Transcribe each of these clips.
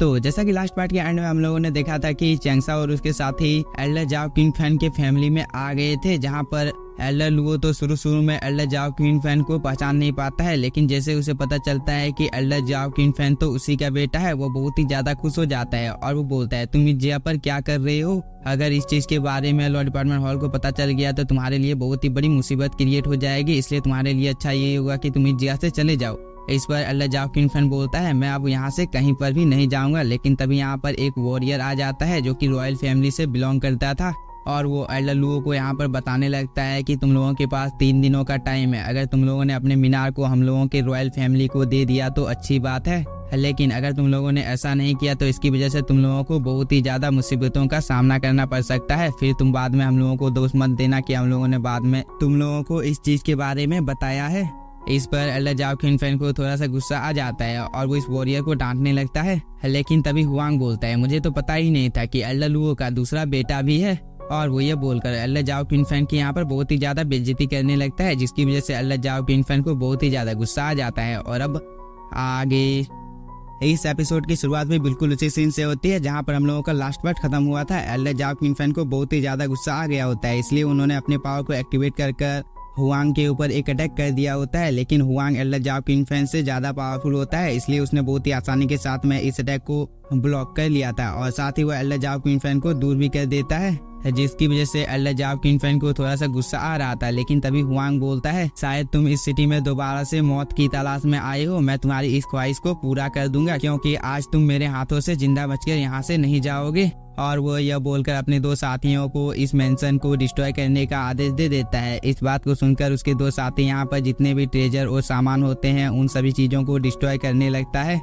तो जैसा कि लास्ट पार्ट के एंड में हम लोगों ने देखा था कि चैंगसा और उसके साथी एल्डर जाओ क्विनफैन के फैमिली में आ गए थे, जहां पर एल्डर लुओ तो शुरू में एल्डर जाओ क्विनफैन को पहचान नहीं पाता है, लेकिन जैसे उसे पता चलता है कि एल्डर जाओ क्विनफैन तो उसी का बेटा है, वो बहुत ही ज्यादा खुश हो जाता है और वो बोलता है तुम इस जगह पर क्या कर रहे हो। अगर इस चीज के बारे में लॉ डिपार्टमेंट हॉल को पता चल गया तो तुम्हारे लिए बहुत ही बड़ी मुसीबत क्रिएट हो जाएगी, इसलिए तुम्हारे लिए अच्छा ये होगा कि तुम इस जगह से चले जाओ। इस पर एल्डर जाओ क्विनफैन बोलता है मैं अब यहाँ से कहीं पर भी नहीं जाऊंगा, लेकिन तभी यहाँ पर एक वॉरियर आ जाता है जो कि रॉयल फैमिली से बिलोंग करता था और वो एल्डर लुओ को यहाँ पर बताने लगता है कि तुम लोगों के पास 3 दिनों का टाइम है। अगर तुम लोगों ने अपने मीनार को हम लोगों के रॉयल फैमिली को दे दिया तो अच्छी बात है, लेकिन अगर तुम लोगों ने ऐसा नहीं किया तो इसकी वजह से तुम लोगों को बहुत ही ज्यादा मुसीबतों का सामना करना पड़ सकता है। फिर तुम बाद में हम लोगों को दोष मत देना कि हम लोगों ने बाद में तुम लोगों को इस चीज के बारे में बताया है। इस पर एल्डर जाओ क्विनफैन को थोड़ा सा गुस्सा आ जाता है और वो इस वॉरियर को डांटने लगता है, लेकिन तभी हुआंग बोलता है मुझे तो पता ही नहीं था कि एल्डर लुओ का दूसरा बेटा भी है। और वो ये बोलकर एल्डर जाओ क्विनफैन की यहाँ पर बहुत ही ज्यादा बेइज्जती करने लगता है, जिसकी वजह से एल्डर जाओ क्विनफैन को बहुत ही ज्यादा गुस्सा आ जाता है। और अब आगे इस एपिसोड की शुरुआत भी बिल्कुल उसी सीन से होती है जहां पर हम लोगों का लास्ट पार्ट खत्म हुआ था। एल्डर जाओ क्विनफैन को बहुत ही ज्यादा गुस्सा आ गया होता है, इसलिए उन्होंने अपने पावर को एक्टिवेट कर हुआंग के ऊपर एक अटैक कर दिया होता है, लेकिन हुआंग एल्डर जाओ क्विनफैन से ज्यादा पावरफुल होता है, इसलिए उसने बहुत ही आसानी के साथ में इस अटैक को ब्लॉक कर लिया था और साथ ही वो एल्डर जाओ क्विनफैन को दूर भी कर देता है, जिसकी वजह से एल्डर जाओ क्विनफैन को थोड़ा सा गुस्सा आ रहा था। लेकिन तभी हुआंग बोलता है शायद तुम इस सिटी में दोबारा से मौत की तलाश में आए हो, मैं तुम्हारी इस ख्वाहिश को पूरा कर दूंगा क्योंकि आज तुम मेरे हाथों से जिंदा बचकर यहाँ से नहीं जाओगे। और वो यह बोलकर अपने 2 साथियों को इस मेंशन को डिस्ट्रॉय करने का आदेश दे देता है। इस बात को सुनकर उसके 2 साथी यहाँ पर जितने भी ट्रेजर और सामान होते हैं उन सभी चीजों को डिस्ट्रॉय करने लगता है,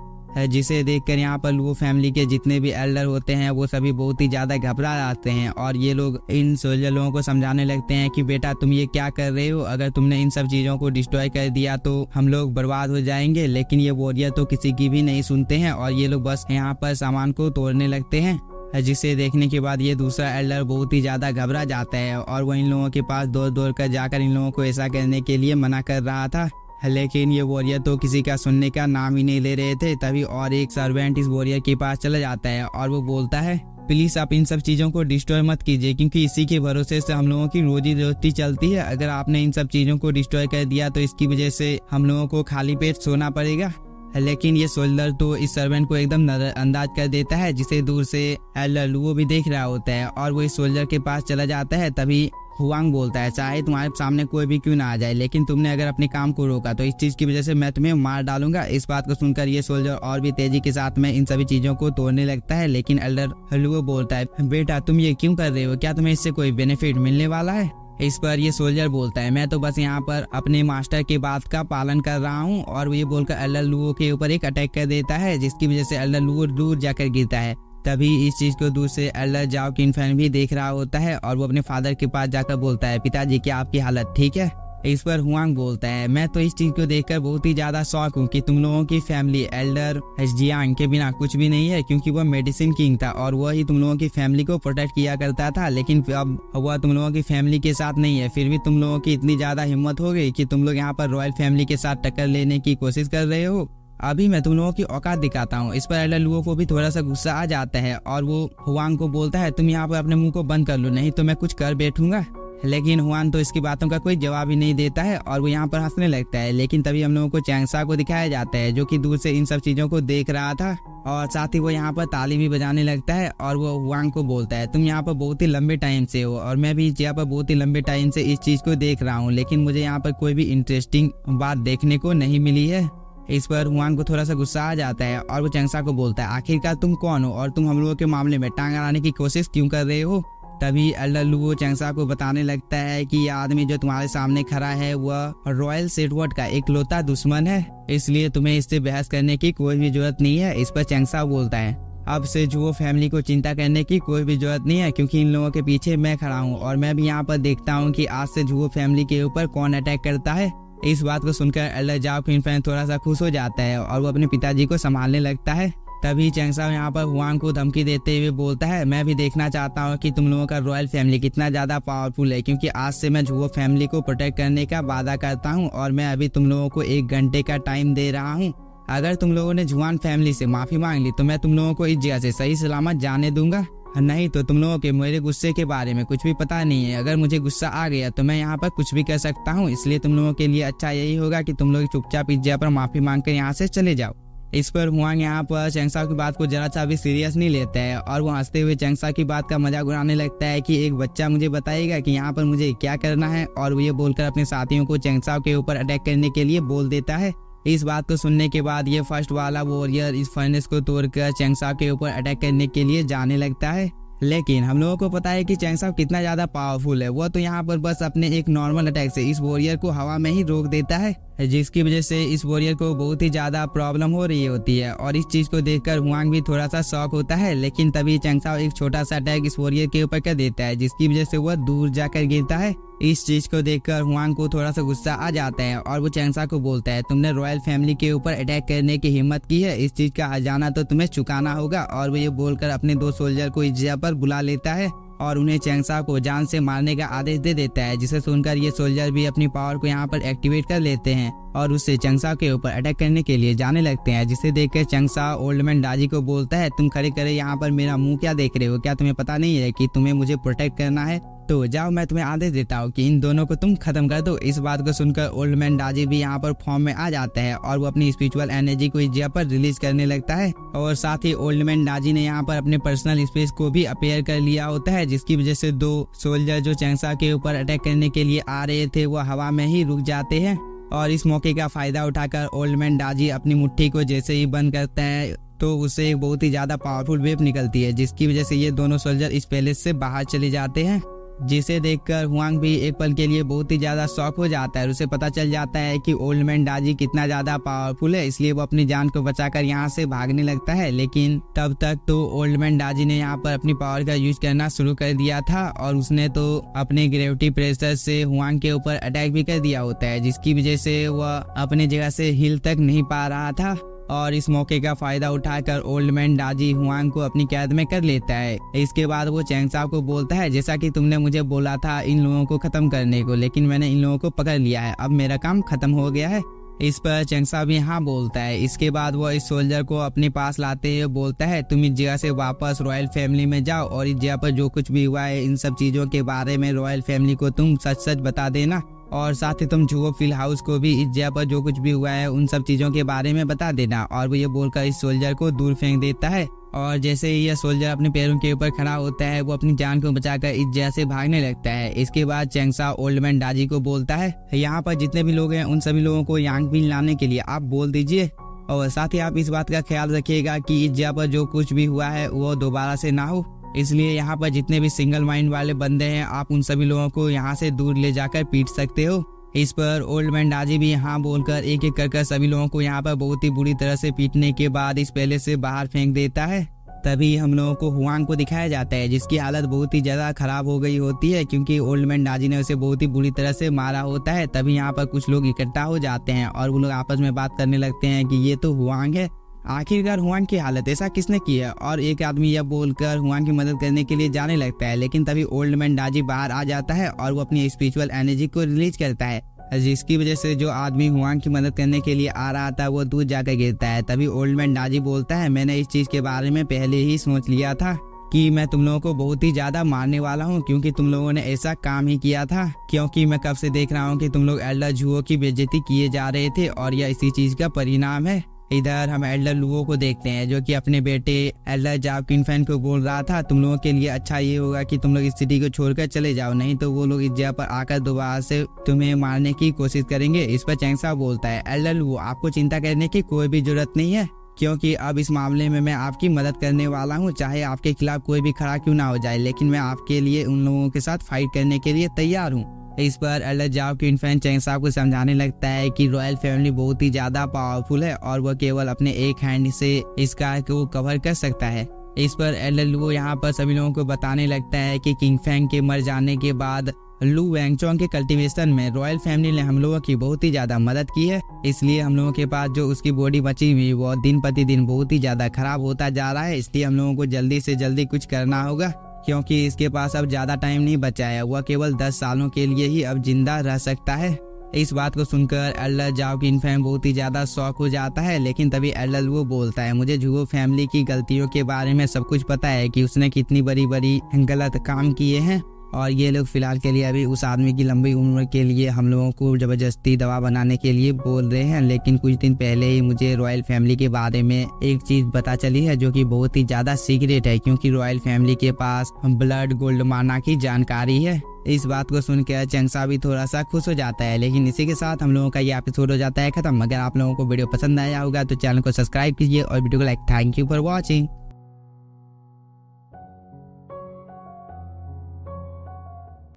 जिसे देखकर यहाँ पर लुओ फैमिली के जितने भी एल्डर होते हैं वो सभी बहुत ही ज्यादा घबरा जाते हैं और ये लोग इन सोल्जर लोगों को समझाने लगते हैं कि बेटा तुम ये क्या कर रहे हो, अगर तुमने इन सब चीजों को डिस्ट्रॉय कर दिया तो हम लोग बर्बाद हो जाएंगे। लेकिन ये वॉरियर तो किसी की भी नहीं सुनते हैं और ये लोग बस यहाँ पर सामान को तोड़ने लगते हैं, जिसे देखने के बाद ये दूसरा एल्डर बहुत ही ज्यादा घबरा जाता है और वो इन लोगों के पास दौड़ कर जाकर इन लोगों को ऐसा करने के लिए मना कर रहा था, लेकिन ये वॉरियर तो किसी का सुनने का नाम ही नहीं ले रहे थे। तभी और एक सर्वेंट इस वॉरियर के पास चला जाता है और वो बोलता है प्लीज आप इन सब चीजों को डिस्ट्रॉय मत कीजिए क्योंकि इसी के भरोसे से हम लोगों की रोजी रोटी चलती है। अगर आपने इन सब चीजों को डिस्ट्रॉय कर दिया तो इसकी वजह से हम लोगों को खाली पेट सोना पड़ेगा। लेकिन ये सोल्जर तो इस सर्वेंट को एकदम नजरअंदाज कर देता है, जिसे दूर से एल्डर लुओ भी देख रहा होता है और वो इस सोल्जर के पास चला जाता है। तभी हुआंग बोलता है चाहे तुम्हारे सामने कोई भी क्यों ना आ जाए, लेकिन तुमने अगर अपने काम को रोका तो इस चीज की वजह से मैं तुम्हें मार डालूंगा। इस बात को सुनकर ये सोल्जर और भी तेजी के साथ में इन सभी चीजों को तोड़ने लगता है, लेकिन एल्डर लुओ बोलता है बेटा तुम ये क्यों कर रहे हो, क्या तुम्हें इससे कोई बेनिफिट मिलने वाला है। इस पर ये सोल्जर बोलता है मैं तो बस यहाँ पर अपने मास्टर के बात का पालन कर रहा हूँ और ये बोलकर एल्डर लुओ के ऊपर एक अटैक कर देता है, जिसकी वजह से एल्डर लुओ दूर जाकर गिरता है। तभी इस चीज को दूर से एल्डर जाओ क्विनफैन भी देख रहा होता है और वो अपने फादर के पास जाकर बोलता है पिताजी क्या आपकी हालत ठीक है। इस पर हुआंग बोलता है मैं तो इस चीज को देखकर बहुत ही ज्यादा शौक हूँ कि तुम लोगों की फैमिली एल्डर जियांग के बिना कुछ भी नहीं है, क्योंकि वह मेडिसिन किंग था और वह ही तुम लोगों की फैमिली को प्रोटेक्ट किया करता था, लेकिन अब वह तुम लोगों की फैमिली के साथ नहीं है। फिर भी तुम लोगों की इतनी ज्यादा हिम्मत हो गई कि तुम लोग यहाँ पर रॉयल फैमिली के साथ टक्कर लेने की कोशिश कर रहे हो, अभी मैं तुम लोगों की औकात दिखाता हूँ। इस पर एल्डर लुओ को भी थोड़ा सा गुस्सा आ जाता है और वो हुआंग को बोलता है तुम यहाँ पर अपने मुंह को बंद कर लो नहीं तो मैं कुछ कर बैठूंगा। लेकिन हुआन तो इसकी बातों का कोई जवाब ही नहीं देता है और वो यहाँ पर हंसने लगता है। लेकिन तभी हम लोगों को चैंगसा को दिखाया जाता है जो कि दूर से इन सब चीजों को देख रहा था और साथ ही वो यहाँ पर ताली भी बजाने लगता है और वो हुआंग को बोलता है तुम यहाँ पर बहुत ही लंबे टाइम से हो और मैं भी यहाँ पर बहुत ही लंबे टाइम से इस चीज को देख रहा हूँ, लेकिन मुझे यहाँ पर कोई भी इंटरेस्टिंग बात देखने को नहीं मिली है। इस पर हुआंग को थोड़ा सा गुस्सा आ जाता है और वो चैंगसा को बोलता है आखिरकार तुम कौन हो और तुम हम लोगों के मामले में टांग अड़ाने की कोशिश क्यों कर रहे हो। तभी एल्डर लुओ चैंगसा को बताने लगता है कि ये आदमी जो तुम्हारे सामने खड़ा है वह रॉयल सेटवर्ड का इकलौता दुश्मन है, इसलिए तुम्हें इससे बहस करने की कोई भी जरूरत नहीं है। इस पर चैंगसा बोलता है अब से जुओ फैमिली को चिंता करने की कोई भी जरूरत नहीं है क्योंकि इन लोगों के पीछे मैं खड़ा हूँ और मैं भी यहाँ पर देखता हूँ कि आज से जुओ फैमिली के ऊपर कौन अटैक करता है। इस बात को सुनकर एल्डर जाओ क्विनफैन थोड़ा सा खुश हो जाता है और वो अपने पिताजी को संभालने लगता है। तभी चैंगसा यहाँ पर हुआंग को धमकी देते हुए बोलता है मैं भी देखना चाहता हूँ कि तुम लोगों का रॉयल फैमिली कितना ज्यादा पावरफुल है, क्योंकि आज से मैं जुओ फैमिली को प्रोटेक्ट करने का वादा करता हूँ और मैं अभी तुम लोगों को 1 घंटे का टाइम दे रहा हूँ। अगर तुम लोगों ने जुआन फैमिली से माफी मांग ली तो मैं तुम लोगों को इस जगह से सही सलामत जाने दूंगा, नहीं तो तुम लोगों के मेरे गुस्से के बारे में कुछ भी पता नहीं है। अगर मुझे गुस्सा आ गया तो मैं यहाँ पर कुछ भी कर सकता हूँ, इसलिए तुम लोगों के लिए अच्छा यही होगा कि तुम लोग चुपचाप इस जगह पर माफी मांग कर यहाँ से चले जाओ। इस पर हुआंग यहाँ पर चैंगसाओ की बात को जरा सा भी सीरियस नहीं लेता है और वो हंसते हुए चैंगसाओ की बात का मजाक उड़ाने लगता है कि एक बच्चा मुझे बताएगा कि यहाँ पर मुझे क्या करना है, और वो ये बोलकर अपने साथियों को चैंगसाओ के ऊपर अटैक करने के लिए बोल देता है। इस बात को सुनने के बाद ये फर्स्ट वाला वॉरियर इस फर्नेस को तोड़कर चैंगसाओ के ऊपर अटैक करने के लिए जाने लगता है। लेकिन हम लोगों को पता है कि चैंगसाओ कितना ज्यादा पावरफुल है। वो तो यहाँ पर बस अपने एक नॉर्मल अटैक से इस वॉरियर को हवा में ही रोक देता है, जिसकी वजह से इस वॉरियर को बहुत ही ज्यादा प्रॉब्लम हो रही होती है। और इस चीज को देखकर हुआंग भी थोड़ा सा शॉक होता है, लेकिन तभी चैंगसाओ एक छोटा सा अटैक इस वॉरियर के ऊपर कर देता है, जिसकी वजह से वह दूर जाकर गिरता है। इस चीज को देखकर हुआंग को थोड़ा सा गुस्सा आ जाता है और वो चैंगसाओ को बोलता है, तुमने रॉयल फैमिली के ऊपर अटैक करने की हिम्मत की है, इस चीज का हर्जाना तो तुम्हें चुकाना होगा। और वो ये बोलकर अपने 2 सोल्जर को इस जगह पर बुला लेता है और उन्हें चैंगसाओ को जान से मारने का आदेश दे देता है, जिसे सुनकर ये सोल्जर भी अपनी पावर को यहाँ पर एक्टिवेट कर लेते हैं और उससे चैंगसाओ के ऊपर अटैक करने के लिए जाने लगते हैं। जिसे देखकर चैंगसाओ ओल्ड मैन दाजी को बोलता है, तुम खड़े खड़े यहाँ पर मेरा मुंह क्या देख रहे हो, क्या तुम्हें पता नहीं है कि तुम्हें मुझे प्रोटेक्ट करना है, तो जाओ मैं तुम्हें आदेश देता हूँ कि इन दोनों को तुम खत्म कर दो। इस बात को सुनकर ओल्ड मैन दाजी भी यहाँ पर फॉर्म में आ जाता है और वो अपनी स्पिरिचुअल एनर्जी को इस जगह पर रिलीज करने लगता है। और साथ ही ओल्ड मैन दाजी ने यहाँ पर अपने पर्सनल स्पेस को भी अपेयर कर लिया होता है, जिसकी वजह से 2 सोल्जर जो चैंगसाओ के ऊपर अटैक करने के लिए आ रहे थे वो हवा में ही रुक जाते हैं। और इस मौके का फायदा उठाकर ओल्ड मैन दाजी अपनी मुट्ठी को जैसे ही बंद करता है तो उससे एक बहुत ही ज्यादा पावरफुल वेव निकलती है, जिसकी वजह से ये दोनों सोल्जर इस पैलेस से बाहर चले जाते हैं। जिसे देखकर हुआंग भी एक पल के लिए बहुत ही ज्यादा शॉक हो जाता है। उसे पता चल जाता है कि ओल्ड मैन दाजी कितना ज्यादा पावरफुल है, इसलिए वो अपनी जान को बचाकर यहाँ से भागने लगता है। लेकिन तब तक तो ओल्ड मैन दाजी ने यहाँ पर अपनी पावर का यूज करना शुरू कर दिया था और उसने तो अपने ग्रेविटी प्रेशर से हुआंग के ऊपर अटैक भी कर दिया होता है, जिसकी वजह से वह अपनी जगह से हिल तक नहीं पा रहा था। और इस मौके का फायदा उठाकर ओल्ड मैन दाजी हुआंग को अपनी कैद में कर लेता है। इसके बाद वो चैंगसाओ को बोलता है, जैसा कि तुमने मुझे बोला था इन लोगों को खत्म करने को, लेकिन मैंने इन लोगों को पकड़ लिया है, अब मेरा काम खत्म हो गया है। इस पर चैंगसाओ भी हाँ बोलता है। इसके बाद वो इस सोल्जर को अपने पास लाते हुए बोलता है, तुम इस जगह से वापस रॉयल फैमिली में जाओ और इस जगह पर जो कुछ भी हुआ है इन सब चीजों के बारे में रॉयल फैमिली को तुम सच सच बता देना, और साथ ही तुम जुओ फिल हाउस को भी इस जगह पर जो कुछ भी हुआ है उन सब चीजों के बारे में बता देना। और वो ये बोलकर इस सोल्जर को दूर फेंक देता है। और जैसे ही यह सोल्जर अपने पैरों के ऊपर खड़ा होता है वो अपनी जान को बचाकर इस जगह से भागने लगता है। इसके बाद चैंगसाओ ओल्ड मैन दाजी को बोलता है, यहाँ पर जितने भी लोग हैं उन सभी लोगों को यांगपिंग लाने के लिए आप बोल दीजिए, और साथ ही आप इस बात का ख्याल रखिएगा कि इस जगह पर जो कुछ भी हुआ है वो दोबारा से ना हो, इसलिए यहाँ पर जितने भी सिंगल माइंड वाले बंदे हैं आप उन सभी लोगों को यहाँ से दूर ले जाकर पीट सकते हो। इस पर ओल्ड मैन दाजी भी यहाँ बोलकर एक एक कर सभी लोगों को यहाँ पर बहुत ही बुरी तरह से पीटने के बाद इस पैलेस से बाहर फेंक देता है। तभी हम लोगों को हुआंग को दिखाया जाता है, जिसकी हालत बहुत ही ज्यादा खराब हो गई होती है क्योंकि ओल्ड मैन दाजी ने उसे बहुत ही बुरी तरह से मारा होता है। तभी यहाँ पर कुछ लोग इकट्ठा हो जाते हैं और वो लोग आपस में बात करने लगते हैं कि ये तो हुआंग है, आखिरकार हुआंग की हालत ऐसा किसने की है। और एक आदमी यह बोलकर हुआंग की मदद करने के लिए जाने लगता है, लेकिन तभी ओल्ड मैन दाजी बाहर आ जाता है और वो अपनी स्पिरिचुअल एनर्जी को रिलीज करता है, जिसकी वजह से जो आदमी हुआंग की मदद करने के लिए आ रहा था वो दूर जाकर गिरता है। तभी ओल्ड मैन दाजी बोलता है, मैंने इस चीज के बारे में पहले ही सोच लिया था कि मैं तुम लोगों को बहुत ही ज्यादा मारने वाला हूँ, क्योंकि तुम लोगों ने ऐसा काम ही किया था। क्योंकि मैं कब से देख रहा हूँ कि तुम लोग एल्डर जुओ की बेइज्जती किए जा रहे थे और यह इसी चीज का परिणाम है। इधर हम एल्डर लुओ को देखते हैं जो कि अपने बेटे एल्डर जाओ किनफैन को बोल रहा था, तुम लोगों के लिए अच्छा ये होगा कि तुम लोग इस सिटी को छोड़कर चले जाओ, नहीं तो वो लोग इस जगह पर आकर दोबारा से तुम्हें मारने की कोशिश करेंगे। इस पर चैंगसाओ बोलता है, एल्डर लुओ आपको चिंता करने की कोई भी जरूरत नहीं है, क्योंकि अब इस मामले में मैं आपकी मदद करने वाला हूँ, चाहे आपके खिलाफ कोई भी खड़ा क्यों ना हो जाए, लेकिन मैं आपके लिए उन लोगों के साथ फाइट करने के लिए तैयार हूँ। इस पर एल्डर जाओ किनफैन चैंगसाओ को समझाने लगता है कि रॉयल फैमिली बहुत ही ज्यादा पावरफुल है और वह केवल अपने एक हैंड से इस कार को कवर कर सकता है। इस पर एल्डर लुओ यहाँ पर सभी लोगों को बताने लगता है कि किंगफैंग के मर जाने के बाद लू वैंगचोंग के कल्टीवेशन में रॉयल फैमिली ने हम लोगों की बहुत ही ज्यादा मदद की है, इसलिए हम लोगों के पास जो उसकी बॉडी बची हुई वो दिन प्रतिदिन बहुत ही ज्यादा खराब होता जा रहा है। इसलिए हम लोगों को जल्दी से जल्दी कुछ करना होगा, क्योंकि इसके पास अब ज्यादा टाइम नहीं बचा है, वह केवल 10 सालों के लिए ही अब जिंदा रह सकता है। इस बात को सुनकर एल्डर जाओ किन फैन बहुत ही ज्यादा शॉक हो जाता है, लेकिन तभी एल्डर लुओ बोलता है, मुझे जुगो फैमिली की गलतियों के बारे में सब कुछ पता है कि उसने कितनी बड़ी बड़ी गलत काम किए हैं और ये लोग फिलहाल के लिए अभी उस आदमी की लंबी उम्र के लिए हम लोगों को जबरदस्ती दवा बनाने के लिए बोल रहे हैं। लेकिन कुछ दिन पहले ही मुझे रॉयल फैमिली के बारे में एक चीज पता चली है जो कि बहुत ही ज्यादा सीक्रेट है, क्योंकि रॉयल फैमिली के पास ब्लड गोल्ड माना की जानकारी है। इस बात को सुनकर चंगसा भी थोड़ा सा खुश हो जाता है। लेकिन इसी के साथ हम लोगों का ये एपिसोड हो जाता है खत्म। अगर आप लोगों को वीडियो पसंद आया होगा तो चैनल को सब्सक्राइब कीजिए और वीडियो को like. Thank you for watching.